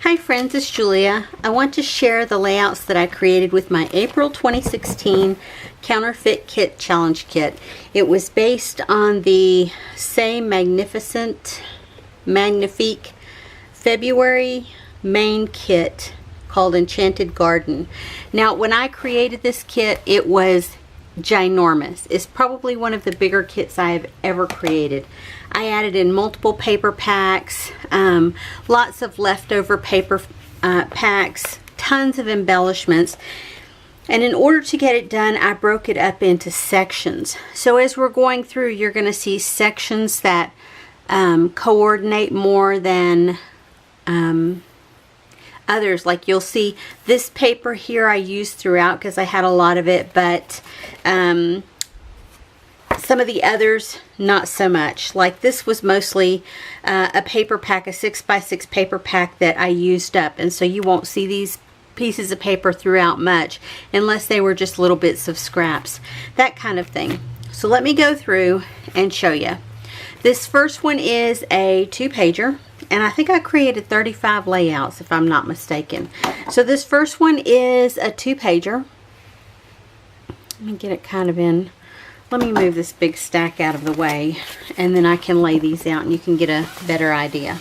Hi friends, it's Julia. I want to share the layouts that I created with my April 2016 Counterfeit Kit Challenge Kit. It was based on the same magnifique February main kit called Enchanted Garden. Now when I created this kit, it was ginormous. It's probably one of the bigger kits I have ever created. I added in multiple paper packs, lots of leftover paper packs, tons of embellishments, and in order to get it done, I broke it up into sections. So as we're going through, you're going to see sections that coordinate more than others. Like you'll see this paper here I used throughout because I had a lot of it, but some of the others not so much. Like this was mostly a paper pack, a 6x6 paper pack that I used up, and so you won't see these pieces of paper throughout much unless they were just little bits of scraps, that kind of thing. So let me go through and show you. This first one is a 2-pager, and I think I created 35 layouts if I'm not mistaken. So this first one is a 2-pager. Let me get it kind of in. Let me move this big stack out of the way, and then I can lay these out and you can get a better idea.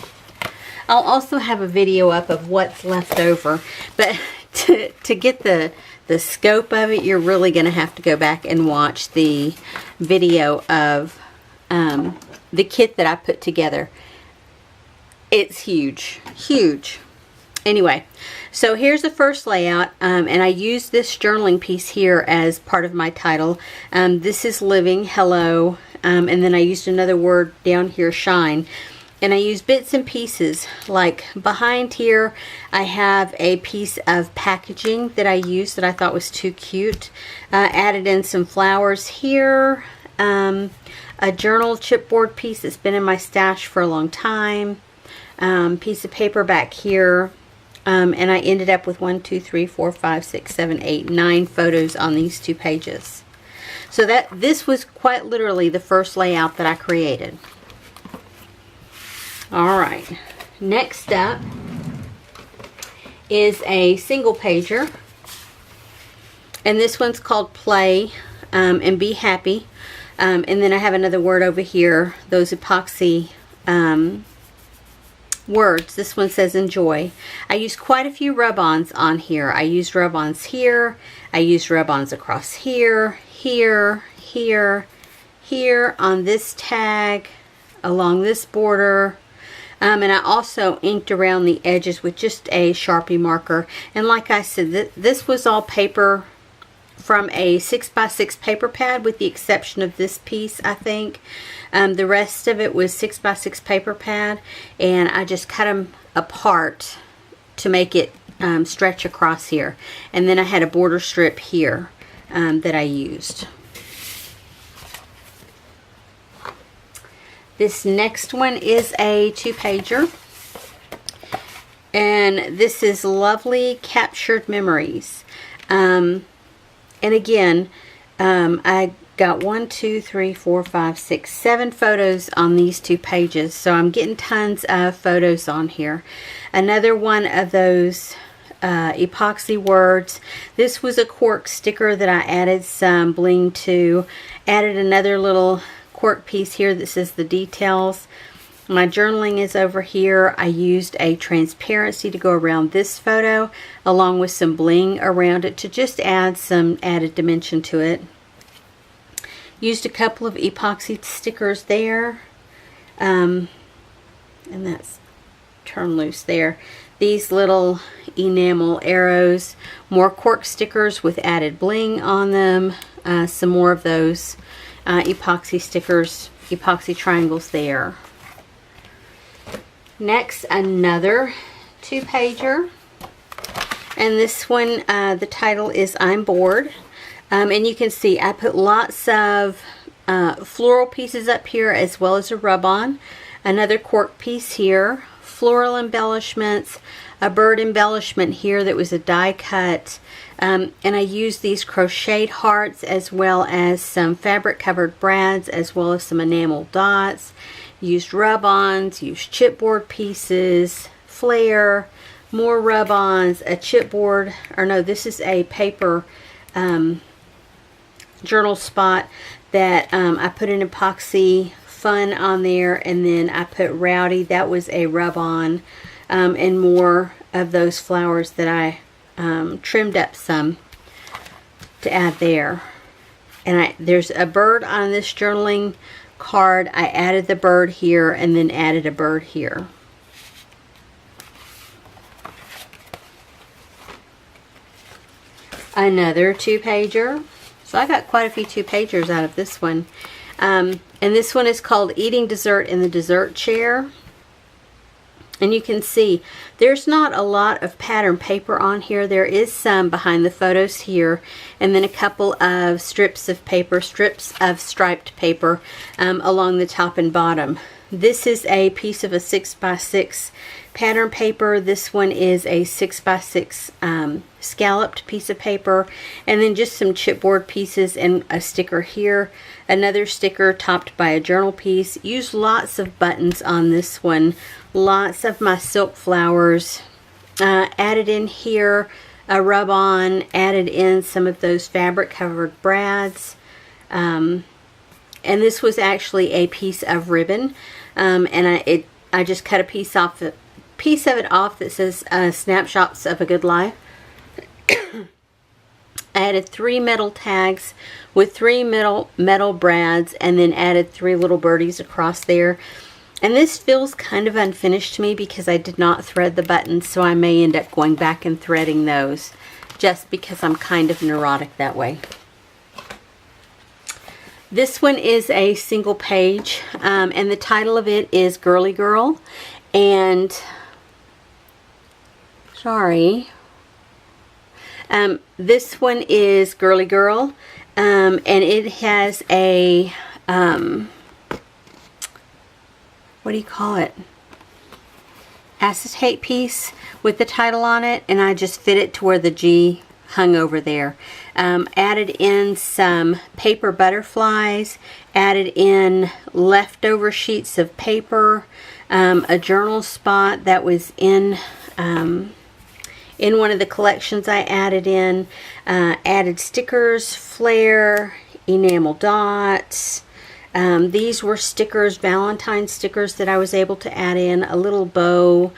I'll also have a video up of what's left over, but to get the scope of it, you're really going to have to go back and watch the video of the kit that I put together. It's huge, huge. Anyway, so here's the first layout, and I used this journaling piece here as part of my title. This is living, hello, and then I used another word down here, shine. And I used bits and pieces, like behind here I have a piece of packaging that I used that I thought was too cute. Added in some flowers here, a journal chipboard piece that's been in my stash for a long time, piece of paper back here, and I ended up with 1, 2, 3, 4, 5, 6, 7, 8, 9 photos on these 2 pages. So this was quite literally the first layout that I created. Alright, next up is a single pager, and this one's called Play and Be Happy, and then I have another word over here, those epoxy words. This one says enjoy. I used quite a few rub-ons on here. I used rub-ons here, I used rub-ons across here, here, here, here, on this tag, along this border. And I also inked around the edges with just a Sharpie marker. And like I said, this was all paper from a 6x6 paper pad, with the exception of this piece, I think. The rest of it was 6x6 paper pad, and I just cut them apart to make it stretch across here. And then I had a border strip here that I used. This next one is a 2-pager, and this is Lovely Captured Memories. And again, I got 1, 2, 3, 4, 5, 6, 7 photos on these 2 pages, so I'm getting tons of photos on here. Another one of those epoxy words. This was a cork sticker that I added some bling to. Added another little cork piece here that says the details. My journaling is over here. I used a transparency to go around this photo along with some bling around it to just add some added dimension to it. Used a couple of epoxy stickers there, and that's turn loose there. These little enamel arrows, more cork stickers with added bling on them, some more of those epoxy stickers, epoxy triangles there. Next, another 2-pager, and this one, the title is I'm Bored, and you can see I put lots of floral pieces up here as well as a rub-on, another cork piece here, floral embellishments, a bird embellishment here that was a die cut, and I used these crocheted hearts as well as some fabric covered brads as well as some enamel dots. Used rub-ons, used chipboard pieces, flare, more rub-ons, a chipboard, or no, this is a paper journal spot that I put an epoxy fun on there, and then I put rowdy, that was a rub-on, and more of those flowers that I trimmed up some to add there. And there's a bird on this journaling card. I added the bird here and then added a bird here. Another 2-pager. So I got quite a few 2-pagers out of this one. And this one is called Eating Dessert in the Dessert Chair. And you can see there's not a lot of pattern paper on here. There is some behind the photos here, and then a couple of strips of paper, strips of striped paper along the top and bottom. This is a piece of a 6x6 pattern paper. This one is a 6x6 scalloped piece of paper, and then just some chipboard pieces and a sticker here. Another sticker topped by a journal piece. Use lots of buttons on this one. Lots of my silk flowers. Added in here a rub-on. Added in some of those fabric covered brads. And this was actually a piece of ribbon. And I just cut a piece of it off that says Snapshots of a Good Life. I added 3 metal tags with 3 metal brads, and then added 3 little birdies across there. And this feels kind of unfinished to me because I did not thread the buttons, so I may end up going back and threading those just because I'm kind of neurotic that way. This one is a single page, and the title of it is Girly Girl. And sorry, this one is Girly Girl, and it has a what do you call it? Acetate piece with the title on it, and I just fit it to where the G hung over there. Added in some paper butterflies, added in leftover sheets of paper, a journal spot that was in one of the collections I added in, added stickers, flare, enamel dots. These were stickers, Valentine stickers that I was able to add in, a little bow,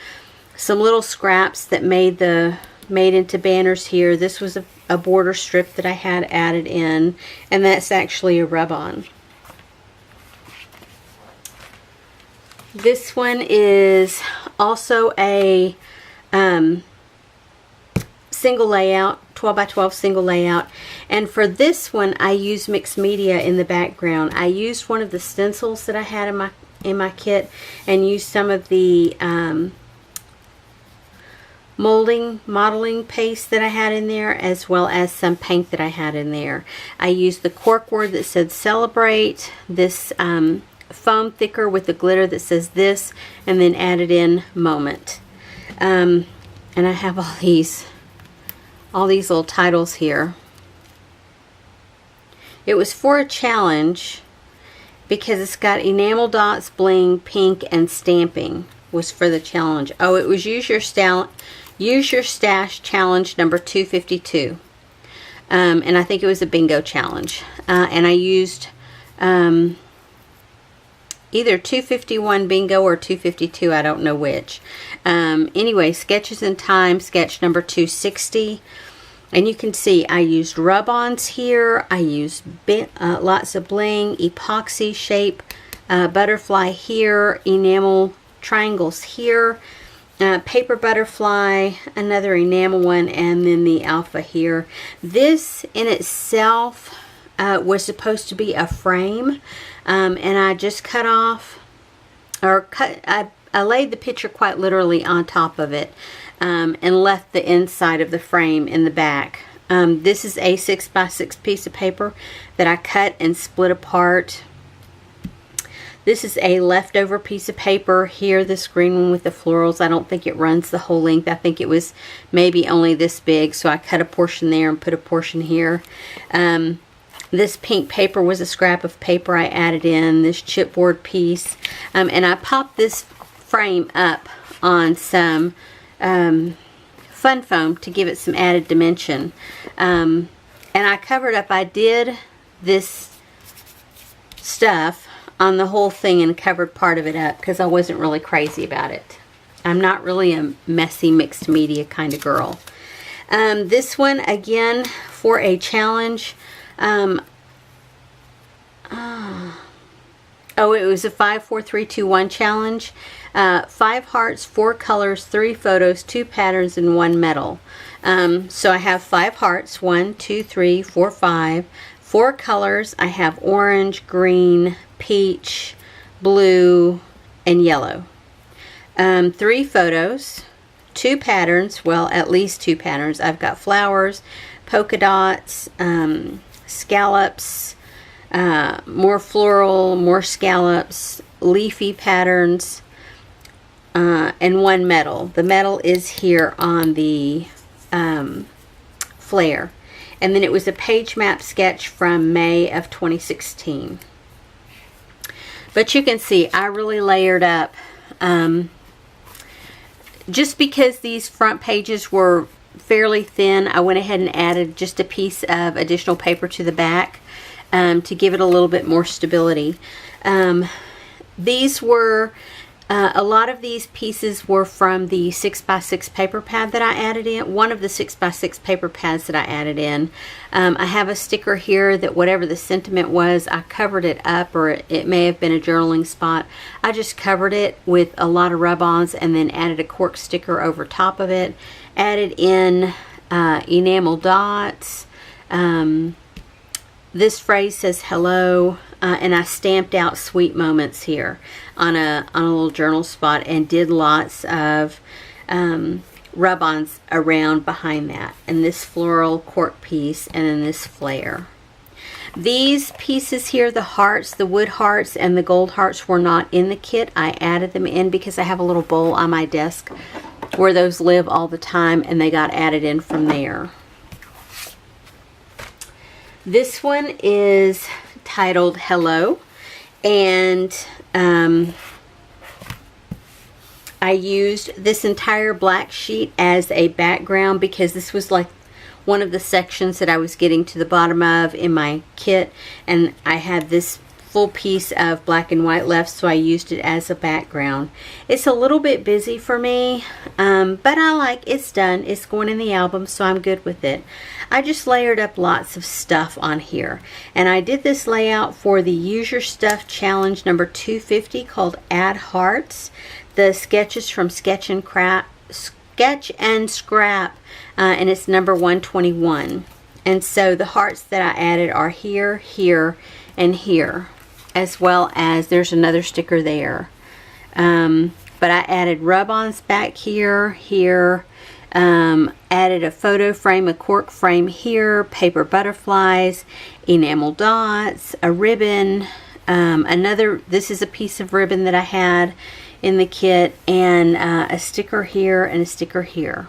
some little scraps that made into banners here. This was a border strip that I had added in, and that's actually a rub-on. This one is also a single layout, 12 by 12 single layout, and for this one I used mixed media in the background. I used one of the stencils that I had in my kit, and used some of the modeling paste that I had in there, as well as some paint that I had in there. I used the cork word that said Celebrate, this foam thicker with the glitter that says This, and then added in Moment. And I have all these little titles here. It was for a challenge because it's got enamel dots, bling, pink, and stamping was for the challenge. Oh, it was Use Your Stash challenge number 252. And I think it was a bingo challenge. And I used either 251 bingo or 252, I don't know which. Anyway, Sketches in Time, sketch number 260. And you can see I used rub-ons here. I used lots of bling, epoxy shape, butterfly here, enamel triangles here, paper butterfly, another enamel one, and then the alpha here. This in itself was supposed to be a frame, and I just cut off, or I laid the picture quite literally on top of it, and left the inside of the frame in the back. This is a 6x6 piece of paper that I cut and split apart. This is a leftover piece of paper here, this green one with the florals. I don't think it runs the whole length. I think it was maybe only this big, so I cut a portion there and put a portion here. This pink paper was a scrap of paper I added in, this chipboard piece. And I popped this frame up on some fun foam to give it some added dimension. And I covered up, I did this stuff on the whole thing and covered part of it up because I wasn't really crazy about it. I'm not really a messy mixed media kind of girl. This one, again, for a challenge. Oh, it was a 5, 4, 3, 2, 1 challenge. 5 hearts, 4 colors, 3 photos, 2 patterns, and 1 medal. So I have 5 hearts, 1, 2, 3, 4, 5. 4 colors, I have orange, green, peach, blue, and yellow. 3 photos, 2 patterns, well, at least 2 patterns. I've got flowers, polka dots, scallops, more floral, more scallops, leafy patterns, and 1 medal. The medal is here on the flare. And then it was a page map sketch from May of 2016. But you can see I really layered up. Just because these front pages were fairly thin, I went ahead and added just a piece of additional paper to the back to give it a little bit more stability. These were, a lot of these pieces were from the 6x6 paper pad that I added in. One of the 6x6 paper pads that I added in. I have a sticker here that whatever the sentiment was, I covered it up, or it may have been a journaling spot. I just covered it with a lot of rub-ons and then added a cork sticker over top of it. Added in enamel dots. This phrase says hello, and I stamped out sweet moments here on a little journal spot and did lots of rub-ons around behind that, and this floral cork piece, and then this flare. These pieces here, the hearts, the wood hearts and the gold hearts, were not in the kit. I added them in because I have a little bowl on my desk where those live all the time, and they got added in from there. This one is titled Hello, and I used this entire black sheet as a background because this was like one of the sections that I was getting to the bottom of in my kit, and I had this full piece of black and white left, so I used it as a background. It's a little bit busy for me, but I like it's done. It's going in the album, so I'm good with it. I just layered up lots of stuff on here, and I did this layout for the Use Your Stuff Challenge number 250 called Add Hearts. The sketches from Sketch and Scrap, and it's number 121. And so the hearts that I added are here, here, and here, as well as there's another sticker there. But I added rub-ons back here, here, added a photo frame, a cork frame here, paper butterflies, enamel dots, a ribbon, this is a piece of ribbon that I had in the kit, and a sticker here and a sticker here.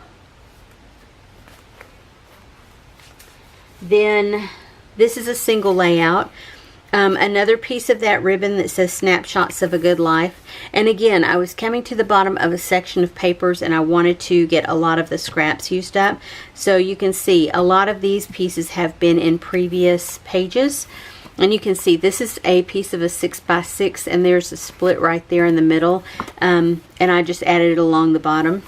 Then this is a single layout. Another piece of that ribbon that says Snapshots of a Good Life. And again, I was coming to the bottom of a section of papers, and I wanted to get a lot of the scraps used up. So you can see a lot of these pieces have been in previous pages. And you can see this is a piece of a 6x6, and there's a split right there in the middle. And I just added it along the bottom.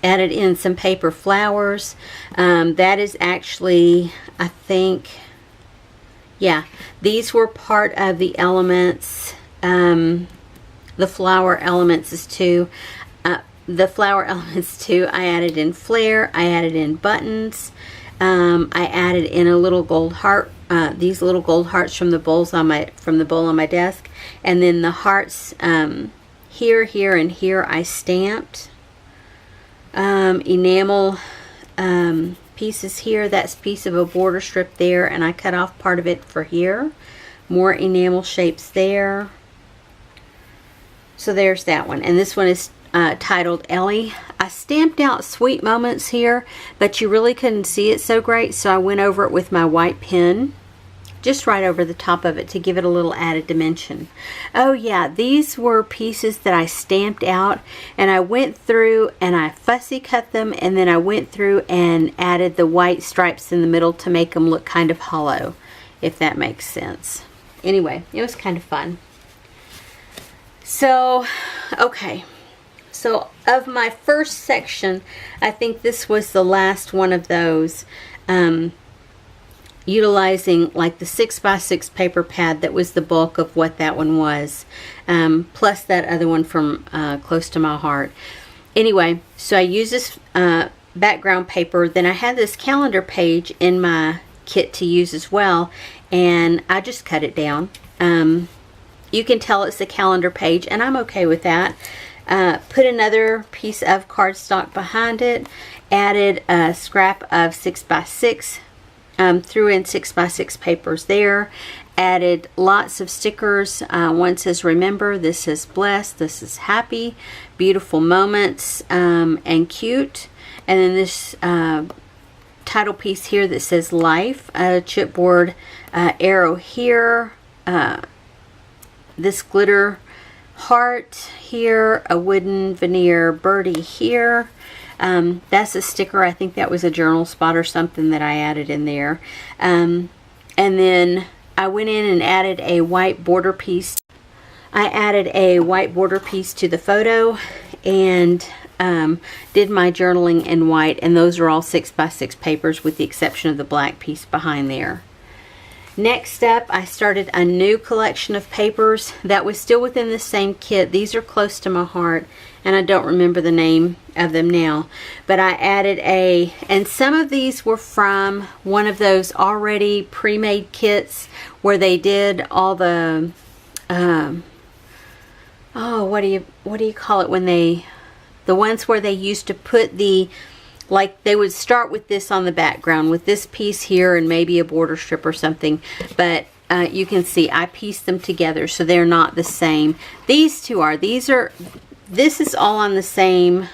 Added in some paper flowers. That is actually, I think, yeah, these were part of the elements. The flower elements is two. The flower elements too. I added in flare. I added in buttons. I added in a little gold heart. These little gold hearts from the bowls on the bowl on my desk, and then the hearts here, here, and here I stamped. Enamel pieces here. That's a piece of a border strip there, and I cut off part of it for here. More enamel shapes there. So there's that one, and this one is titled Ellie. I stamped out sweet moments here, but you really couldn't see it so great, so I went over it with my white pen just right over the top of it to give it a little added dimension. Oh yeah, these were pieces that I stamped out, and I went through and I fussy cut them, and then I went through and added the white stripes in the middle to make them look kind of hollow, if that makes sense. Anyway, it was kind of fun. So, okay. So of my first section, I think this was the last one of those, utilizing like the 6x6 paper pad. That was the bulk of what that one was, plus that other one from Close to My Heart. Anyway, so I used this background paper. Then I had this calendar page in my kit to use as well, and I just cut it down. You can tell it's a calendar page, and I'm okay with that. Put another piece of cardstock behind it, added a scrap of 6x6, threw in 6x6 papers there, added lots of stickers. One says remember, this says blessed, this is happy, beautiful moments, and cute. And then this title piece here that says life, a chipboard arrow here, this glitter heart here, a wooden veneer birdie here. That's a sticker. I think that was a journal spot or something that I added in there. And then I went in and added a white border piece. I added a white border piece to the photo, and did my journaling in white, and those are all 6x6 papers with the exception of the black piece behind there. Next up, I started a new collection of papers that was still within the same kit. These are Close to My Heart, and I don't remember the name of them now, but I added and some of these were from one of those already pre-made kits where they did all the what do you call it when the ones where they used to put the, like they would start with this on the background with this piece here and maybe a border strip or something, but you can see I pieced them together so they're not the same. These two are. This is all on the same.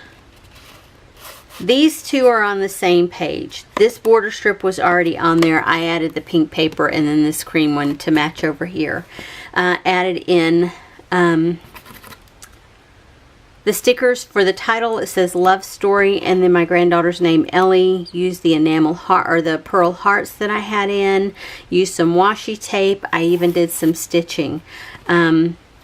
These two are on the same page. This border strip was already on there. I added the pink paper and then this cream one to match over here. Added in the stickers for the title. It says Love Story, and then my granddaughter's name Ellie. Used the enamel heart or the pearl hearts that I had in. Used some washi tape. I even did some stitching.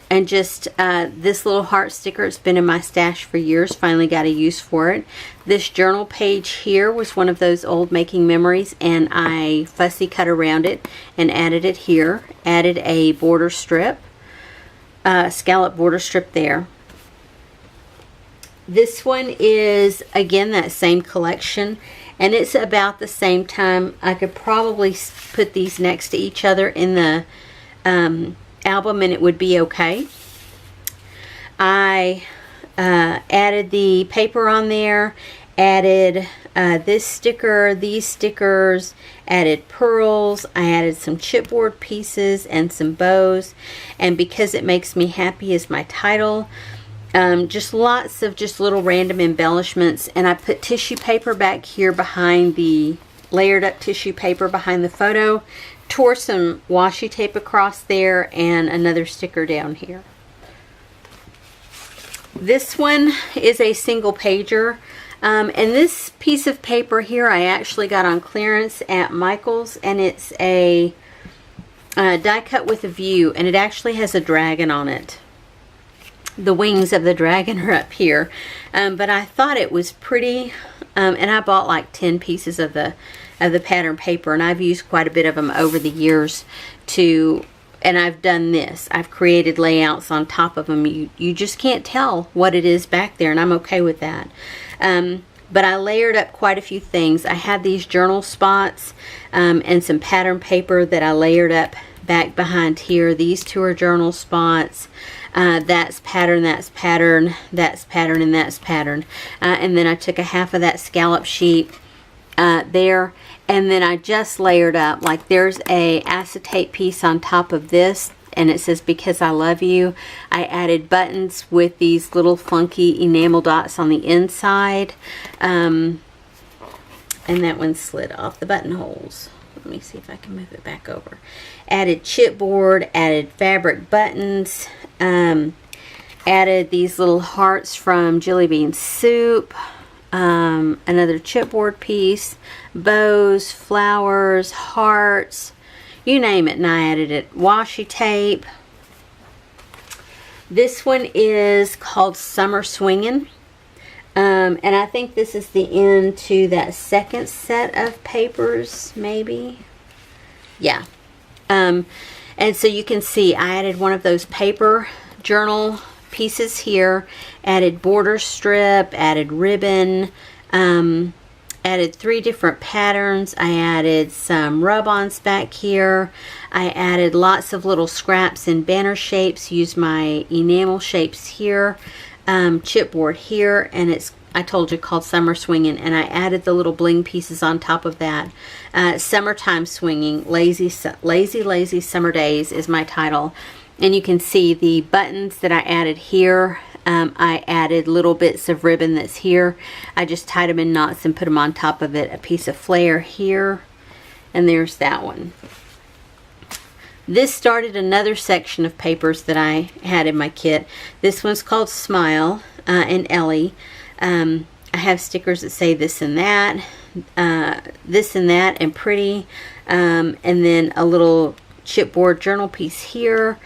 And just this little heart sticker, it's been in my stash for years, finally got a use for it. This journal page here was one of those old making memories, and I fussy cut around it and added it here. Added a border strip, scallop border strip there. This one is again that same collection, and it's about the same time. I could probably put these next to each other in the album and it would be okay. I added the paper on there, added this sticker, these stickers, added pearls, I added some chipboard pieces and some bows, and Because It Makes Me Happy is my title. Just lots of just little random embellishments, and I put tissue paper back here behind the layered up tissue paper behind the photo. Tore some washi tape across there and another sticker down here. This one is a single pager, and this piece of paper here I actually got on clearance at Michael's, and it's a die cut with a view, and it actually has a dragon on it. The wings of the dragon are up here, but I thought it was pretty, and I bought like 10 pieces of the pattern paper, and I've used quite a bit of them over the years and I've done this. I've created layouts on top of them. You just can't tell what it is back there, and I'm okay with that. But I layered up quite a few things. I had these journal spots and some pattern paper that I layered up back behind here. These two are journal spots. That's pattern, that's pattern, that's pattern, and that's pattern. And then I took a half of that scallop sheet there, and then I just layered up. Like there's a acetate piece on top of this, and it says Because I Love You. I added buttons with these little funky enamel dots on the inside, and that one slid off the buttonholes. Let me see if I can move it back over. Added chipboard, added fabric buttons, added these little hearts from Jelly Bean Soup, another chipboard piece, bows, flowers, hearts, you name it, and I added it. Washi tape. This one is called Summer Swingin'. And I think this is the end to that second set of papers, maybe. Yeah. And so you can see I added one of those paper journal pieces here, added border strip, added ribbon, added 3 different patterns. I added some rub-ons back here. I added lots of little scraps in banner shapes, used my enamel shapes here. Chipboard here, and it's, I told you, called Summer Swinging, and I added the little bling pieces on top of that. Summertime Swinging, lazy Summer Days is my title. And you can see the buttons that I added here. I added little bits of ribbon that's here. I just tied them in knots and put them on top of it. A piece of flare here, and there's that one. This started another section of papers that I had in my kit. This one's called Smile and Ellie. I have stickers that say this and that, and pretty, and then a little chipboard journal piece here,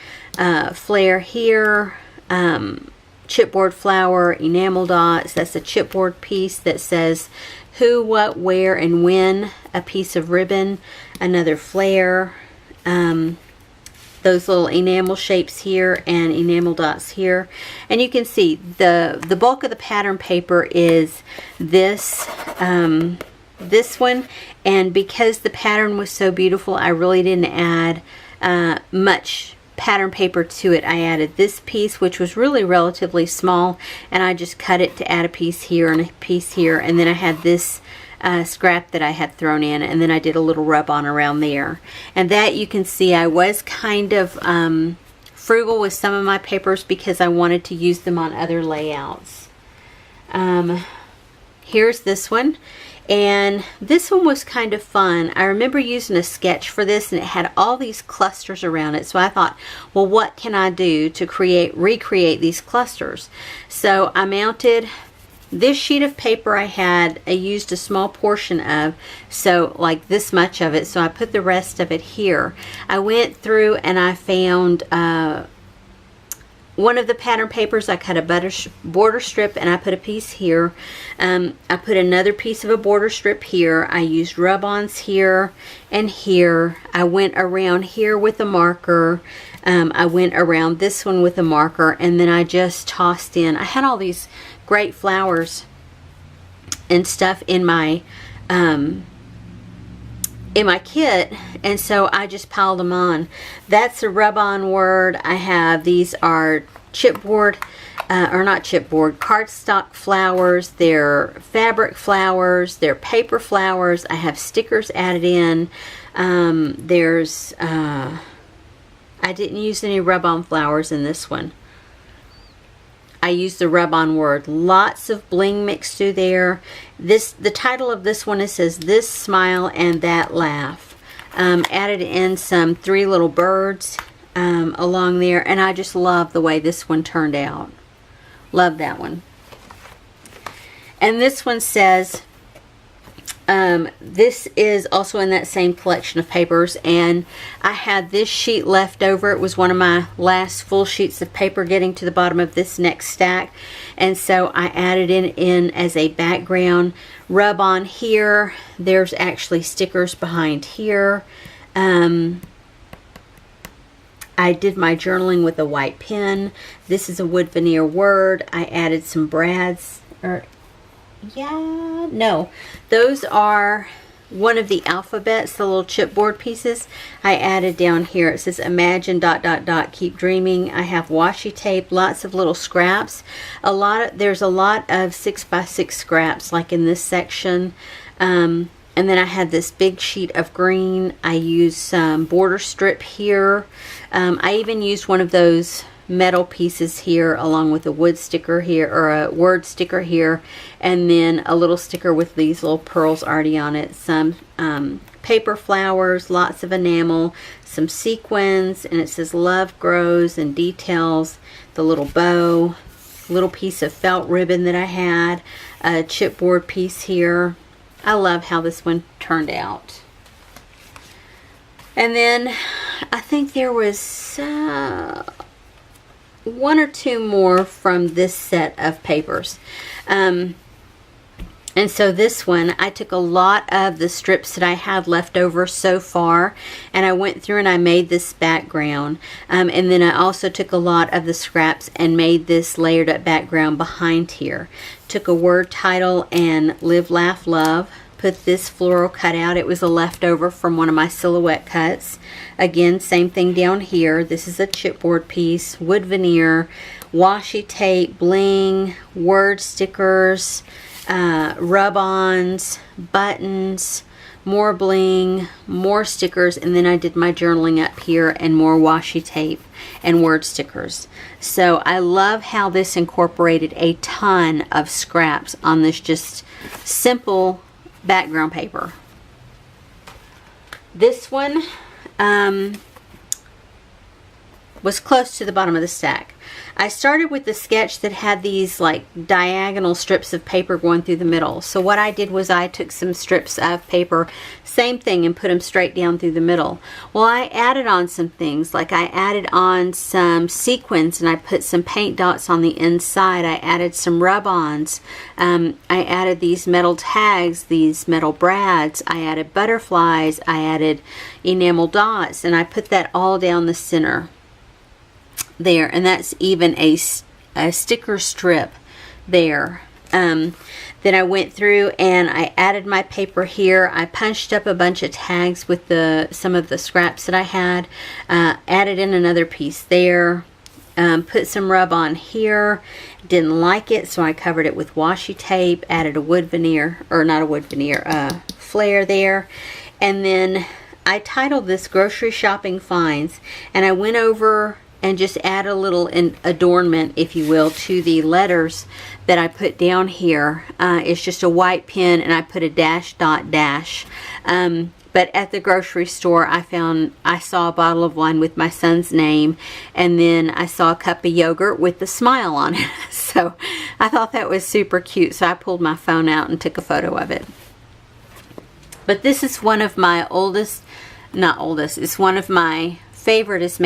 flare here, chipboard flower, enamel dots. That's a chipboard piece that says who, what, where, and when. A piece of ribbon, another flare, those little enamel shapes here and enamel dots here. And you can see the bulk of the pattern paper is this this one, and because the pattern was so beautiful, I really didn't add much pattern paper to it. I added this piece, which was really relatively small, and I just cut it to add a piece here and a piece here, and then I had this scrap that I had thrown in, and then I did a little rub on around there. And that, you can see, I was kind of frugal with some of my papers because I wanted to use them on other layouts. Here's this one, and this one was kind of fun. I remember using a sketch for this, and it had all these clusters around it, so I thought, well, what can I do to recreate these clusters? So I mounted this sheet of paper. I used a small portion of, so like this much of it, so I put the rest of it here. I went through and I found one of the pattern papers. I cut a border strip and I put a piece here. I put another piece of a border strip here. I used rub-ons here and here. I went around here with a marker. I went around this one with a marker, and then I just tossed in. I had all these great flowers and stuff in my kit, and so I just piled them on. That's a rub-on word. I have, these are chipboard, or not chipboard, cardstock flowers. They're fabric flowers. They're paper flowers. I have stickers added in. There's I didn't use any rub-on flowers in this one. I used the rub-on word. Lots of bling mixed through there. The title of this one, it says This Smile and That Laugh. Added in some 3 little birds along there, and I just love the way this one turned out. Love that one. And this one says, this is also in that same collection of papers, and I had this sheet left over. It was one of my last full sheets of paper getting to the bottom of this next stack, and so I added it in as a background. Rub on here. There's actually stickers behind here. I did my journaling with a white pen. This is a wood veneer word. I added some brads, those are one of the alphabets, the little chipboard pieces. I added down here, it says imagine ... keep dreaming. I have washi tape, lots of little scraps. There's a lot of 6x6 scraps, like in this section. And then I had this big sheet of green. I used some border strip here. I even used one of those metal pieces here, along with a wood sticker here, or a word sticker here, and then a little sticker with these little pearls already on it. Some paper flowers, lots of enamel, some sequins, and it says love grows and details, the little bow, little piece of felt ribbon that I had, a chipboard piece here. I love how this one turned out. And then I think there was one or two more from this set of papers. And so this one, I took a lot of the strips that I had left over so far, and I went through and I made this background. And then I also took a lot of the scraps and made this layered up background behind here. Took a word title and Live, Laugh, Love. Put this floral cutout. It was a leftover from one of my silhouette cuts. Again, same thing down here. This is a chipboard piece, wood veneer, washi tape, bling, word stickers, rub-ons, buttons, more bling, more stickers, and then I did my journaling up here and more washi tape and word stickers. So I love how this incorporated a ton of scraps on this just simple background paper. This one was close to the bottom of the stack. I started with the sketch that had these like diagonal strips of paper going through the middle. So what I did was I took some strips of paper, same thing, and put them straight down through the middle. Well, I added on some things, like I added on some sequins and I put some paint dots on the inside. I added some rub-ons. I added these metal tags, these metal brads. I added butterflies. I added enamel dots, and I put that all down the center there, and that's even a sticker strip there. Then I went through and I added my paper here. I punched up a bunch of tags with some of the scraps that I had, added in another piece there, put some rub on here. Didn't like it, so I covered it with washi tape, added a wood veneer, or not a wood veneer, flare there, and then I titled this Grocery Shopping Finds, and I went over and just add a little adornment, if you will, to the letters that I put down here. It's just a white pen, and I put a dash dot dash. But at the grocery store, I saw a bottle of wine with my son's name, and then I saw a cup of yogurt with the smile on it. So I thought that was super cute, so I pulled my phone out and took a photo of it. But this is one of my it's one of my favorite is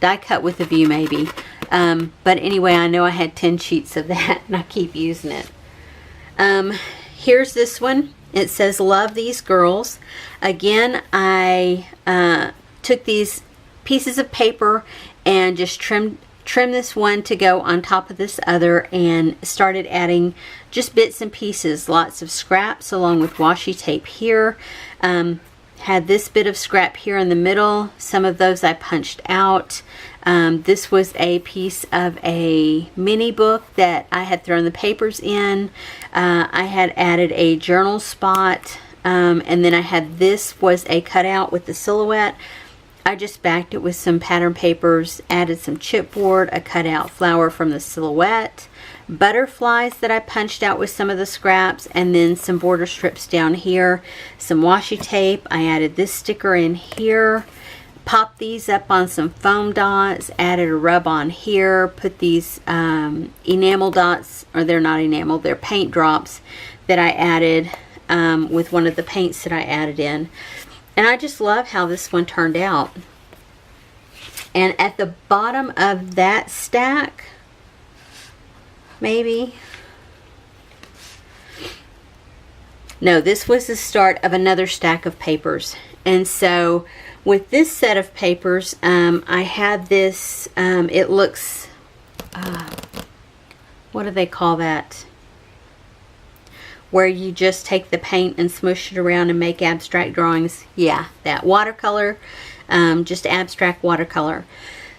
die cut with a view maybe. But anyway, I know I had 10 sheets of that and I keep using it. Here's this one. It says Love These Girls. Again, I took these pieces of paper and just trimmed this one to go on top of this other and started adding just bits and pieces, lots of scraps along with washi tape here. Had this bit of scrap here in the middle. Some of those I punched out. This was a piece of a mini book that I had thrown the papers in. I had added a journal spot, and then I had this was a cutout with the silhouette. I just backed it with some pattern papers, added some chipboard, a cutout flower from the silhouette, butterflies that I punched out with some of the scraps, and then some border strips down here, some washi tape. I added this sticker in here, popped these up on some foam dots, added a rub on here, put these enamel dots, or they're not enamel, they're paint drops that I added with one of the paints that I added in. And I just love how this one turned out. And at the bottom of that stack, maybe, no, this was the start of another stack of papers. And so with this set of papers, I had this, it looks, what do they call that? Where you just take the paint and smush it around and make abstract drawings. Yeah, that watercolor, just abstract watercolor.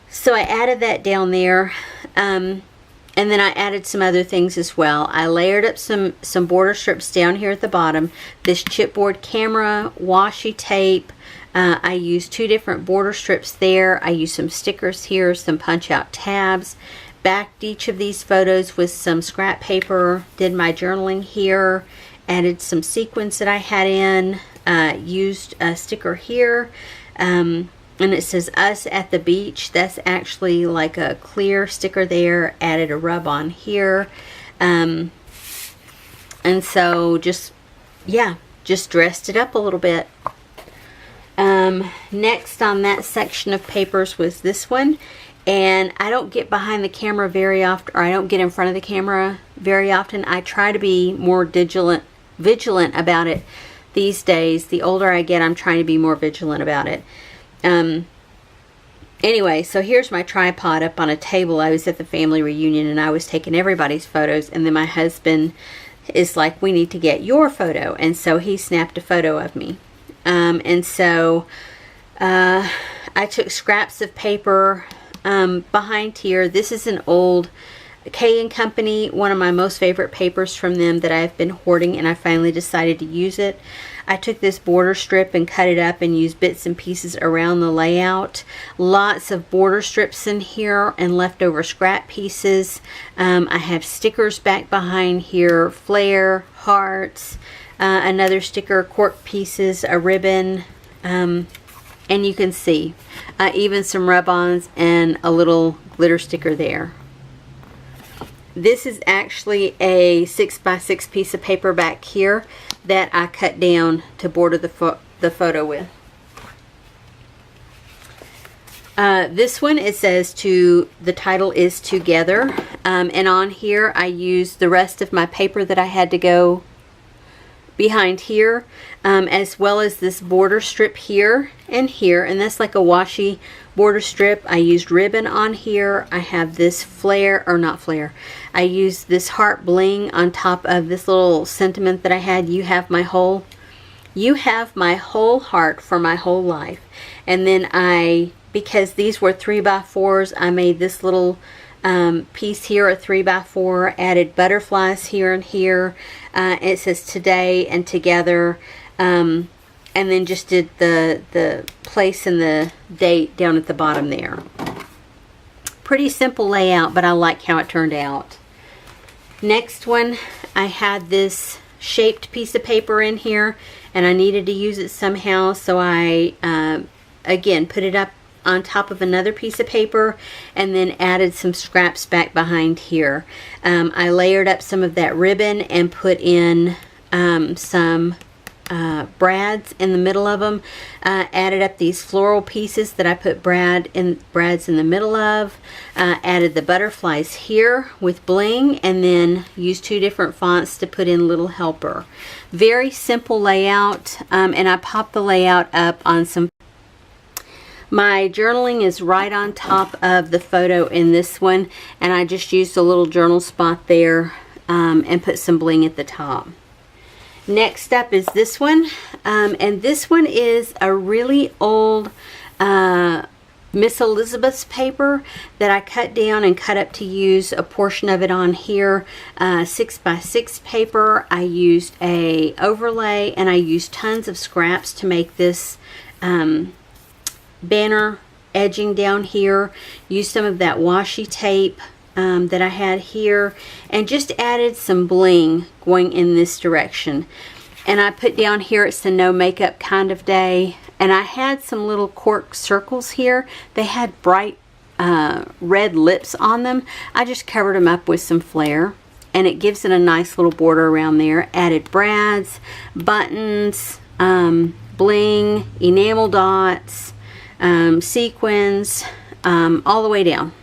So I added that down there, and then I added some other things as well. I layered up some border strips down here at the bottom, this chipboard camera, washi tape, I used 2 different border strips there. I used some stickers here, some punch out tabs. Backed each of these photos with some scrap paper. Did my journaling here. Added some sequins that I had in. Used a sticker here. And it says us at the beach. That's actually like a clear sticker there. Added a rub on here. And so just dressed it up a little bit. Next on that section of papers was this one. And I don't get behind the camera very often, or I don't get in front of the camera very often. I try to be more vigilant about it these days. The older I get, I'm trying to be more vigilant about it. Anyway, so here's my tripod up on a table. I was at the family reunion and I was taking everybody's photos, and then my husband is like, we need to get your photo, and so he snapped a photo of me. And so I took scraps of paper behind here. This is an old K & Company, one of my most favorite papers from them that I've been hoarding, and I finally decided to use it. I took this border strip and cut it up and used bits and pieces around the layout. Lots of border strips in here and leftover scrap pieces. I have stickers back behind here, flare, hearts, another sticker, cork pieces, a ribbon, and you can see even some rub-ons and a little glitter sticker there. This is actually a 6x6 piece of paper back here that I cut down to border the photo with. This one, it says the title is Together, and on here I used the rest of my paper that I had to go behind here, as well as this border strip here, and that's like a washi border strip. I used ribbon on here. I have this flare, or not flare, I used this heart bling on top of this little sentiment that I had, you have my whole heart for my whole life. And then because these were 3x4s, I made this little piece here, a 3x4, added butterflies here and here. It says today and together, and then just did the place and the date down at the bottom there. Pretty simple layout, but I like how it turned out. Next one, I had this shaped piece of paper in here, and I needed to use it somehow, so I again put it up on top of another piece of paper and then added some scraps back behind here. I layered up some of that ribbon and put in some brads in the middle of them. Added up these floral pieces that I put brads in the middle of. Added the butterflies here with bling, and then used 2 different fonts to put in Little Helper. Very simple layout, and I popped the layout up on some. My journaling is right on top of the photo in this one, and I just used a little journal spot there and put some bling at the top. Next up is this one, and this one is a really old Miss Elizabeth's paper that I cut down and cut up to use a portion of it on here. 6x6 paper. I used a overlay, and I used tons of scraps to make this banner edging down here. Used some of that washi tape that I had here, and just added some bling going in this direction. And I put down here, it's a no makeup kind of day, and I had some little cork circles here. They had bright red lips on them. I just covered them up with some flare, and it gives it a nice little border around there. Added brads, buttons, bling, enamel dots, sequins, all the way down.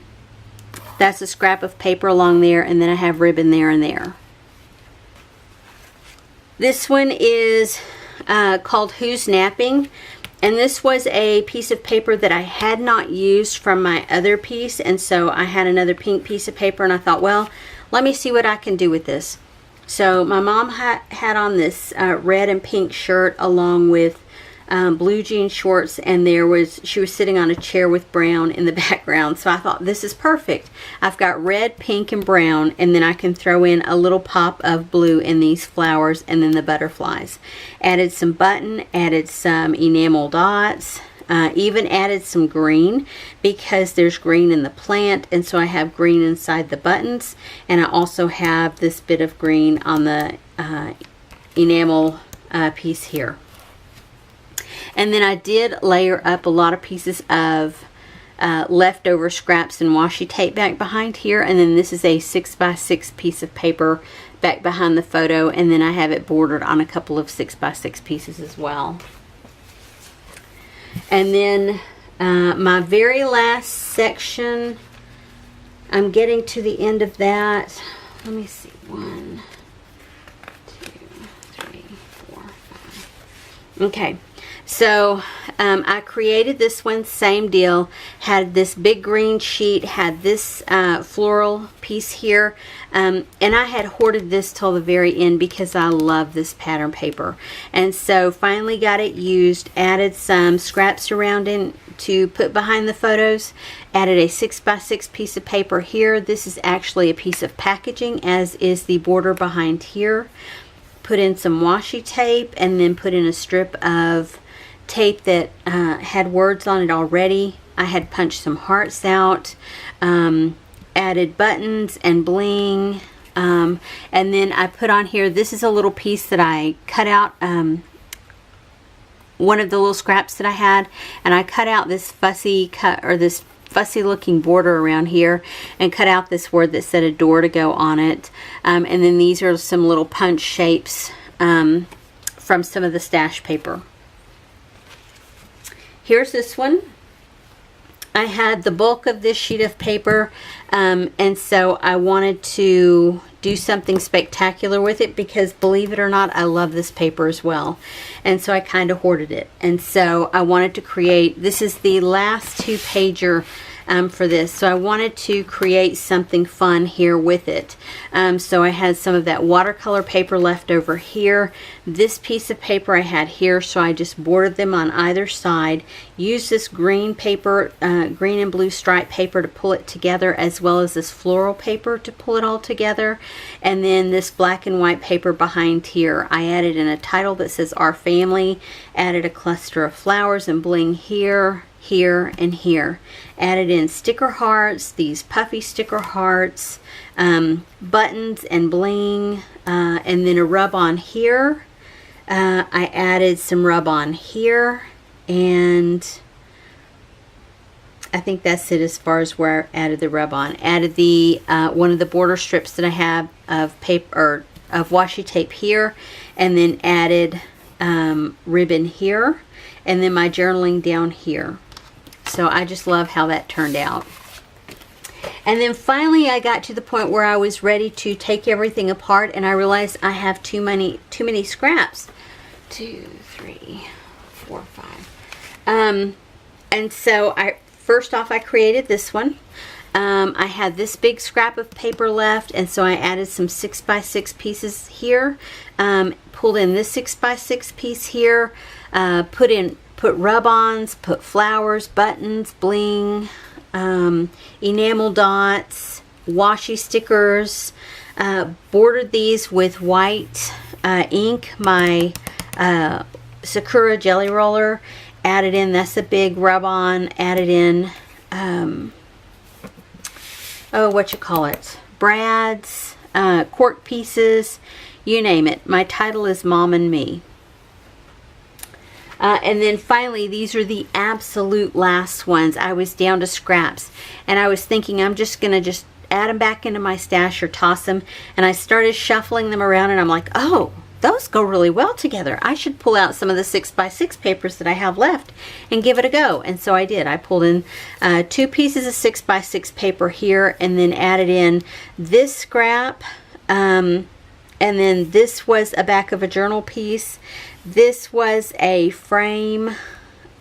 That's a scrap of paper along there, and then I have ribbon there and there. This one is called Who's Napping, and this was a piece of paper that I had not used from my other piece, and so I had another pink piece of paper, and I thought, well, let me see what I can do with this. So my mom had on this red and pink shirt along with blue jean shorts, and she was sitting on a chair with brown in the background. So I thought, this is perfect. I've got red, pink, and brown, and then I can throw in a little pop of blue in these flowers, and then the butterflies. Added some button, added some enamel dots, even added some green because there's green in the plant, and so I have green inside the buttons, and I also have this bit of green on the enamel piece here. And then I did layer up a lot of pieces of leftover scraps and washi tape back behind here, and then this is a 6x6 piece of paper back behind the photo, and then I have it bordered on a couple of 6x6 pieces as well. And then my very last section, I'm getting to the end of that. Let me see, 1, 2, 3, 4, 5. Okay. So I created this one, same deal, had this big green sheet, had this floral piece here, and I had hoarded this till the very end because I love this pattern paper. And so finally got it used, added some scraps around in to put behind the photos, added a 6x6 piece of paper here. This is actually a piece of packaging, as is the border behind here. Put in some washi tape, and then put in a strip of tape that had words on it already. I had punched some hearts out, added buttons and bling, and then I put on here, this is a little piece that I cut out, one of the little scraps that I had, and I cut out this fussy looking border around here and cut out this word that said adore to go on it, and then these are some little punch shapes from some of the stash paper. Here's this one. I had the bulk of this sheet of paper, and so I wanted to do something spectacular with it because, believe it or not, I love this paper as well. And so I kind of hoarded it. And so I wanted to create, this is the last 2-pager for this, so I wanted to create something fun here with it. So I had some of that watercolor paper left over here. This piece of paper I had here, so I just bordered them on either side. Used this green paper, green and blue stripe paper to pull it together, as well as this floral paper to pull it all together. And then this black and white paper behind here. I added in a title that says Our Family, added a cluster of flowers and bling here, here, and here. Added in sticker hearts, these puffy sticker hearts, buttons and bling, and then a rub-on here. I added some rub-on here, and I think that's it as far as where I added the rub-on. Added the one of the border strips that I have of paper, or of washi tape here, and then added ribbon here, and then my journaling down here. So I just love how that turned out. And then finally I got to the point where I was ready to take everything apart, and I realized I have too many scraps. 2, 3, 4, 5. And so first off I created this one. I had this big scrap of paper left, and so I added some 6x6 pieces here. Pulled in this 6x6 piece here. Put rub-ons, put flowers, buttons, bling, enamel dots, washi stickers, bordered these with white ink, my Sakura Jelly Roller, added in, that's a big rub-on, added in, brads, cork pieces, you name it. My title is Mom and Me. And then finally, these are the absolute last ones. I was down to scraps, and I was thinking I'm just going to add them back into my stash or toss them. And I started shuffling them around, and I'm like, oh, those go really well together. I should pull out some of the 6x6 papers that I have left and give it a go. And so I did. I pulled in 2 pieces of 6x6 paper here, and then added in this scrap, and then this was a back of a journal piece. This was a frame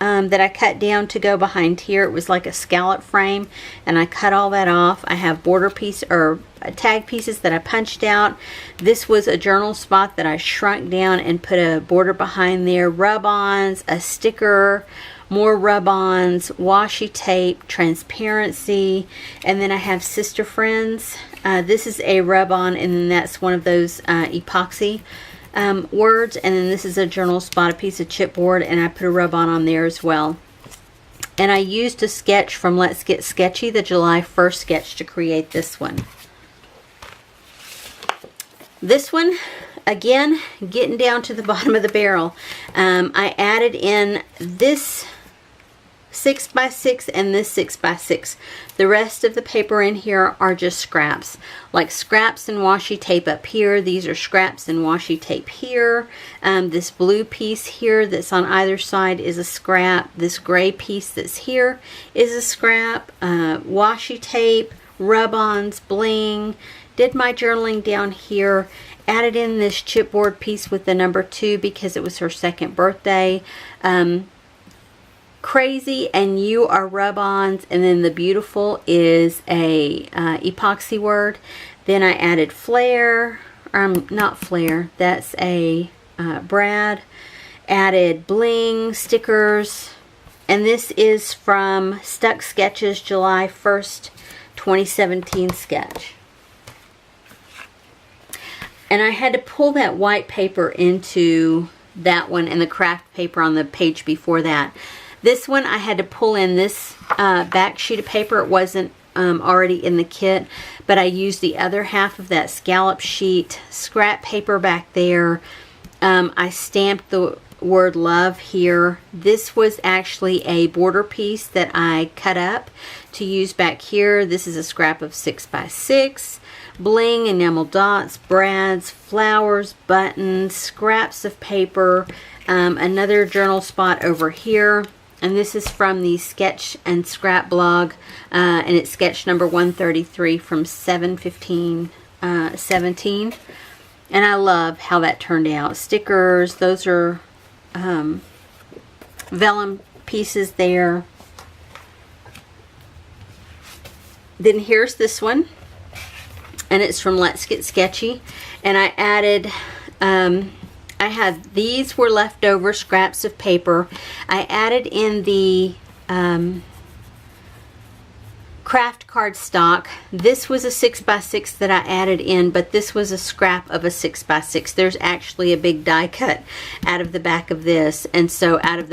that I cut down to go behind here. It was like a scallop frame, and I cut all that off. I have border piece or tag pieces that I punched out. This was a journal spot that I shrunk down and put a border behind there. Rub-ons, a sticker, more rub-ons, washi tape, transparency, and then I have Sister Friends. This is a rub-on, and then that's one of those epoxy words, and then this is a journal spot, a piece of chipboard, and I put a rub-on on there as well. And I used a sketch from Let's Get Sketchy, the July 1st sketch, to create this one. This one, again, getting down to the bottom of the barrel. I added in this 6x6 and this 6x6. The rest of the paper in here are just scraps, like scraps and washi tape up here. These are scraps and washi tape here. This blue piece here that's on either side is a scrap. This gray piece that's here is a scrap. Washi tape, rub-ons, bling. Did my journaling down here. Added in this chipboard piece with the number 2 because it was her 2nd birthday. Crazy and You are rub-ons, and then the Beautiful is a epoxy word. Then I added Flare, not Flare, that's a Brad. Added bling, stickers, and this is from Stuck Sketches July 1st, 2017 sketch. And I had to pull that white paper into that one and the craft paper on the page before that. This one I had to pull in this back sheet of paper. It wasn't already in the kit, but I used the other half of that scallop sheet, scrap paper back there. I stamped the word love here. This was actually a border piece that I cut up to use back here. This is a scrap of 6x6. Bling, enamel dots, brads, flowers, buttons, scraps of paper, another journal spot over here. And this is from the Sketch and Scrap blog, and it's sketch number 133 from 7/15/17. And I love how that turned out. Stickers, those are vellum pieces there. Then here's this one, and it's from Let's Get Sketchy. And I added, I had, these were leftover scraps of paper. I added in the craft card stock. This was a 6x6 that I added in, but this was a scrap of a 6x6. There's actually a big die cut out of the back of this, and so out of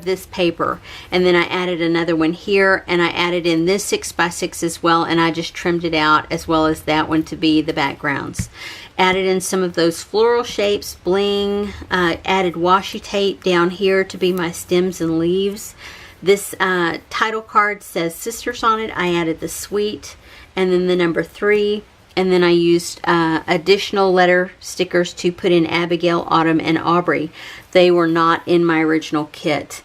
this paper. And then I added another one here, and I added in this 6x6 as well, and I just trimmed it out as well as that one to be the backgrounds. Added in some of those floral shapes, bling, added washi tape down here to be my stems and leaves. This title card says Sisters on it. I added the sweet and then the number 3, and then I used additional letter stickers to put in Abigail, Autumn, and Aubrey. They were not in my original kit.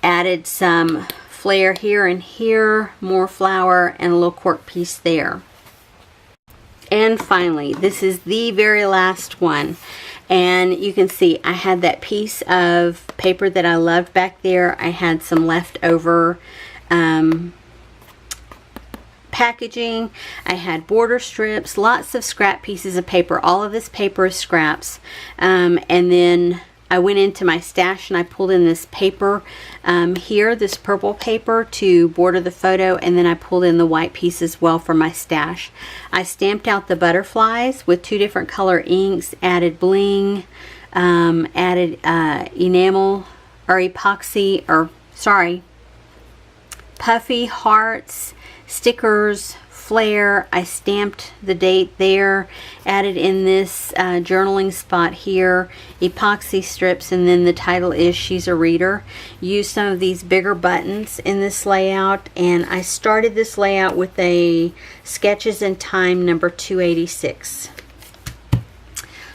Added some flare here and here, more flower, and a little cork piece there. And finally, this is the very last one. And you can see I had that piece of paper that I loved back there. I had some leftover packaging. I had border strips, lots of scrap pieces of paper. All of this paper is scraps. And then I went into my stash and I pulled in this paper here, this purple paper, to border the photo, and then I pulled in the white piece as well for my stash. I stamped out the butterflies with 2 different color inks, added bling, added enamel or epoxy, or sorry, puffy hearts, stickers, flare. I stamped the date there, added in this journaling spot here, epoxy strips, and then the title is She's a Reader. Used some of these bigger buttons in this layout, and I started this layout with a Sketches in Time number 286.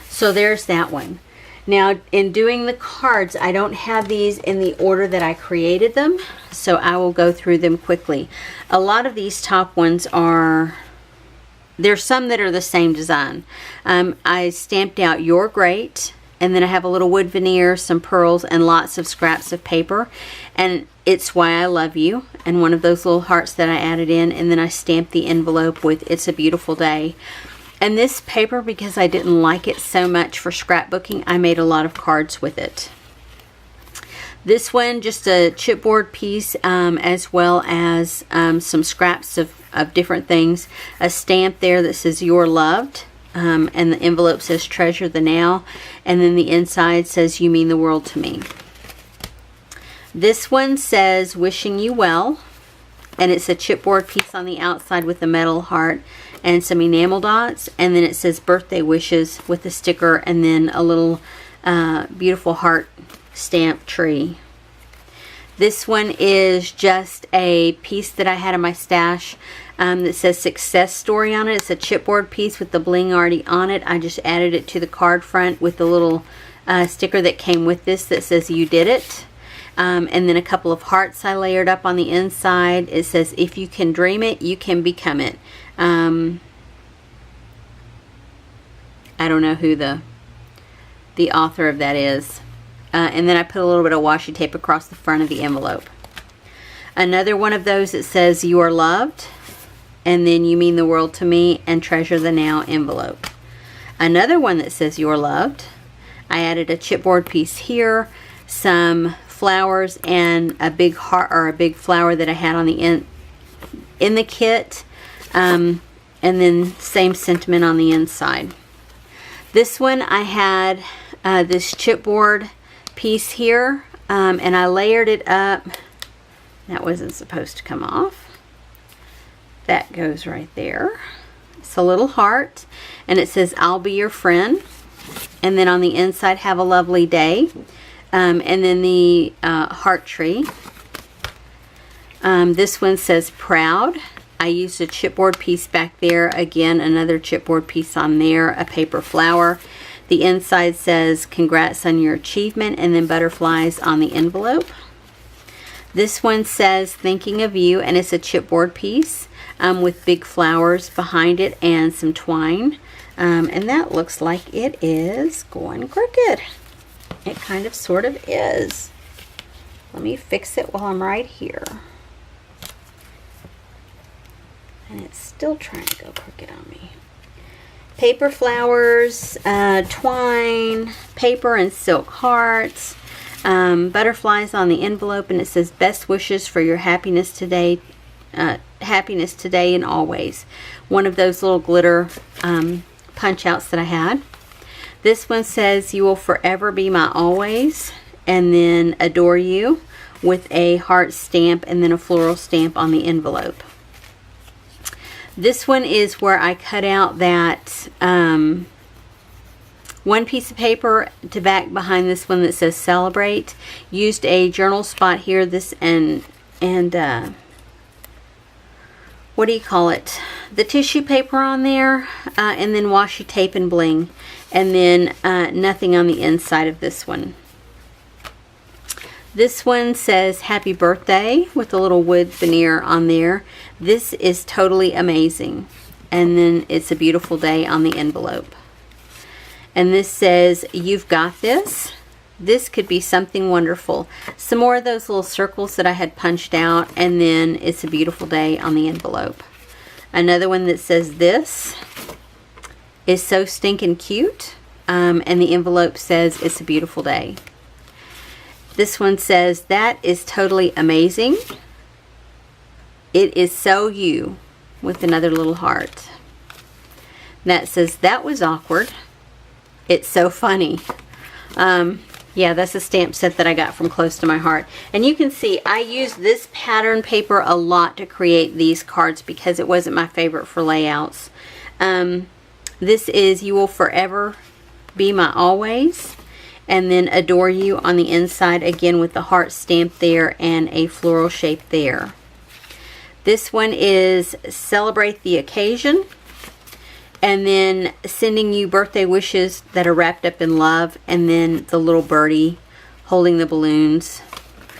So there's that one. Now, in doing the cards, I don't have these in the order that I created them, so I will go through them quickly. A lot of these top ones are, there's some that are the same design. I stamped out You're Great, And then I have a little wood veneer, some pearls, and lots of scraps of paper. And it's Why I Love You, and one of those little hearts that I added in. And then I stamped the envelope with It's a Beautiful Day. And this paper, because I didn't like it so much for scrapbooking, I made a lot of cards with it. This one, just a chipboard piece, as well as some scraps of different things. A stamp there that says You're Loved. And the envelope says Treasure the Now, and then the inside says You Mean the World to Me. This one says Wishing You Well, and it's a chipboard piece on the outside with a metal heart and some enamel dots, and then it says Birthday Wishes with a sticker, and then a little beautiful heart stamp tree. This one is just a piece that I had in my stash that says Success Story on it. It's a chipboard piece with the bling already on it. I just added it to the card front with the little sticker that came with this that says You Did It. And then a couple of hearts I layered up on the inside. It says If You Can Dream It, You Can Become It. I don't know who the author of that is. And then I put a little bit of washi tape across the front of the envelope. Another one of those that says You Are Loved, and then You Mean the World to Me, and Treasure the Now envelope. Another one that says You're Loved. I added a chipboard piece here, some flowers, and a big heart or a big flower that I had on the in the kit, and then same sentiment on the inside. This one I had this chipboard piece here, and I layered it up. That wasn't supposed to come off. That goes right there. It's a little heart, and it says I'll be your friend, and then on the inside Have a Lovely Day, and then the heart tree. This one says Proud. I used a chipboard piece back there, again another chipboard piece on there, a paper flower. The inside says Congrats on your achievement, and then butterflies on the envelope. This one says Thinking of You, and it's a chipboard piece with big flowers behind it and some twine. And that looks like it is going crooked. It kind of sort of is. Let me fix it while I'm right here. And it's still trying to go crooked on me. Paper flowers, twine, paper and silk hearts, butterflies on the envelope, and it says Best wishes for your happiness today and always. One of those little glitter punch outs that I had. This one says You will forever be my always, and then Adore You with a heart stamp and then a floral stamp on the envelope. This one is where I cut out that one piece of paper to back behind this one that says Celebrate. Used a journal spot here, this and what do you call it? The tissue paper on there, and then washi tape and bling, and then nothing on the inside of this one. This one says Happy Birthday with a little wood veneer on there. This is totally amazing. And then It's a Beautiful Day on the envelope. And this says You've Got This. This could be something wonderful. Some more of those little circles that I had punched out, and then It's a Beautiful Day on the envelope. Another one that says This is so stinking cute. And the envelope says It's a Beautiful Day. This one says That is totally amazing. It is so you, with another little heart. That says That was awkward. It's so funny. Yeah, that's a stamp set that I got from Close to My Heart. And you can see I used this pattern paper a lot to create these cards because it wasn't my favorite for layouts. This is You Will Forever Be My Always. And then Adore You on the inside, again with the heart stamp there and a floral shape there. This one is Celebrate the Occasion. And then Sending You Birthday Wishes that are wrapped up in love. And then the little birdie holding the balloons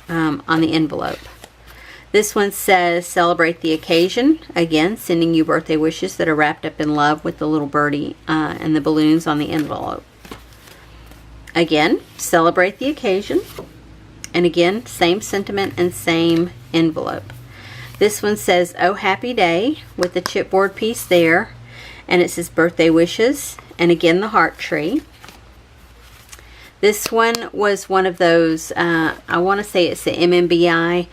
on the envelope. This one says Celebrate the Occasion. Again, Sending You Birthday Wishes that are wrapped up in love with the little birdie and the balloons on the envelope. Again, celebrate the occasion. And again, same sentiment and same envelope. This one says, "Oh Happy Day," with the chipboard piece there. And it says birthday wishes. And again, the heart tree. This one was one of those, I want to say it's the MMBI,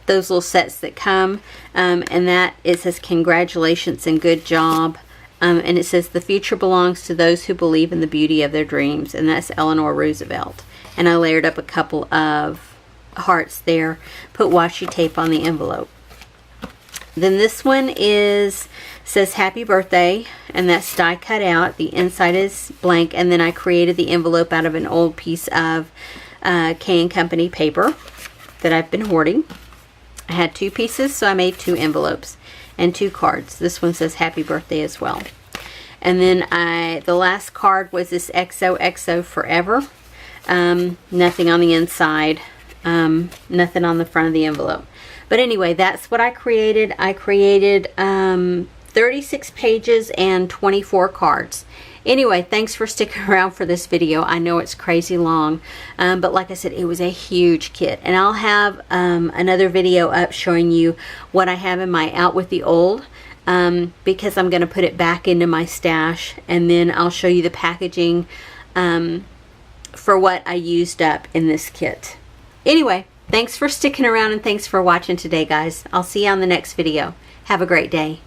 those little sets that come. And that, it says congratulations and good job. And it says the future belongs to those who believe in the beauty of their dreams. And that's Eleanor Roosevelt. And I layered up a couple of hearts there. Put washi tape on the envelope. Then this one says happy birthday, and that's die cut out. The inside is blank, and then I created the envelope out of an old piece of K & Company paper that I've been hoarding. I had 2 pieces, so I made 2 envelopes and 2 cards. This one says happy birthday as well. And then the last card was this XOXO forever. Nothing on the inside, nothing on the front of the envelope. But anyway, that's what I created. I created 36 pages and 24 cards. Anyway, thanks for sticking around for this video. I know it's crazy long, but like I said, it was a huge kit. And I'll have another video up showing you what I have in my Out with the Old, because I'm going to put it back into my stash. And then I'll show you the packaging for what I used up in this kit. Anyway, thanks for sticking around and thanks for watching today, guys. I'll see you on the next video. Have a great day.